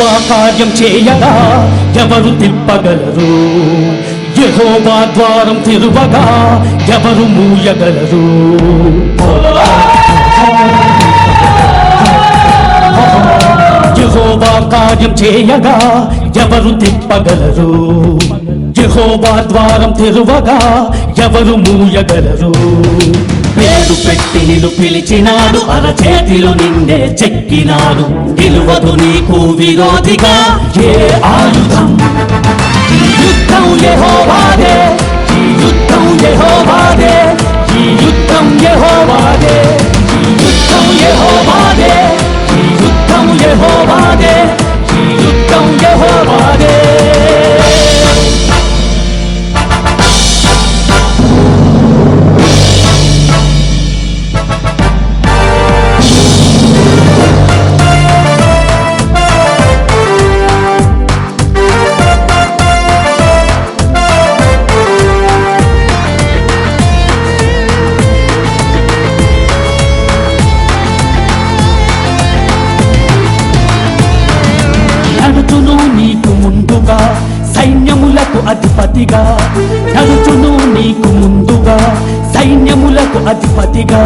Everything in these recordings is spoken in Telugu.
యెహోవా కార్యం చేయగా ఎవరు తిప్పగలరు? యెహోవా ద్వారం తెరువగా ఎవరు మూయగలరు? యెహోవా కార్యం చేయగా ఎవరు తిప్పగలరు? యెహోవా ద్వారం తెరువగా ఎవరు మూయగలరు? పేరు పెట్టి నిన్ను పిలిచినాడు, అరచేతిలో నిన్నే చెక్కినాడు. నిలువదు నీకు విరోధిగా ఏ ఆయుధం. ఈ యుద్ధం యెహోవాదే, ఈ యుద్ధం యెహోవాదే, ఈ యుద్ధం యెహోవాదే, ఈ యుద్ధం యెహోవాదే, ఈ యుద్ధం యెహోవాదే, ఈ యుద్ధం యెహోవాదే. నడుచును నీకు ముందుగా సైన్యములకు అధిపతిగా, నడుచును నీకు ముందుగా సైన్యములకు అధిపతిగా.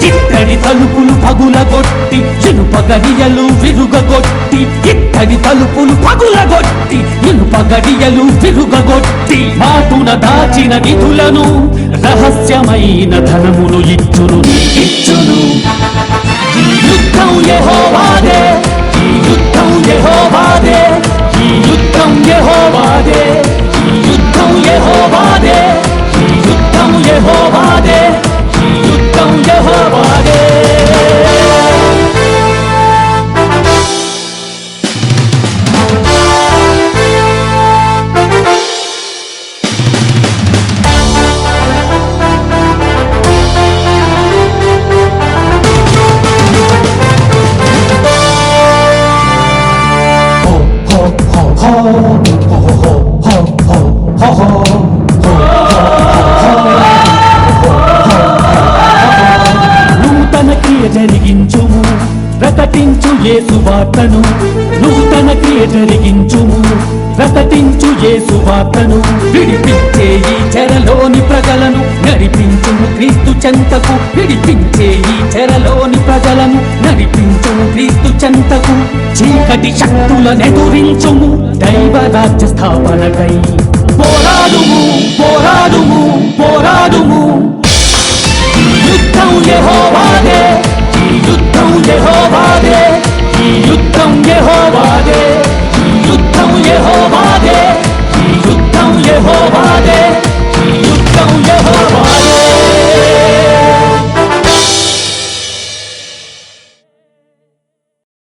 ఇత్తడి తలుపులు పగులగొట్టి ఇనుప గడియలు విరుగగొట్టి, ఇత్తడి తలుపులు పగులగొట్టి ఇనుప గడియలు విరుగగొట్టి, మాటున దాచిన నిధులను రహస్యమైన ధనమును ఇచ్చును నీకిచ్చును. ఈ యుద్ధం యెహోవాదే, ఈ యుద్ధం యెహోవాదే, ఈ యుద్ధం యెహోవాదే, ఈ యుద్ధం యెహోవాదే, ఈ యుద్ధం యెహోవాదే, ఈ యుద్ధం యెహోవాదే. నూతన క్రియ జరిగించుము, ప్రకటించు యేసు వార్తను. నూతన క్రియ జరిగించుము, ప్రకటించు యేసు వార్తను. విడిపించే ఈ చెరలోని ప్రజలను నడిపించుము క్రీస్తు చెంతకు. విడిపించే ఈ చెరలోని ప్రజలను నడిపించుము క్రీస్తు చెంతకు. చీకటి శక్తులనెదురించుము దైవ రాజ్య స్థాపనకై. పోరాడుము, పోరాడుము, పోరాడుము.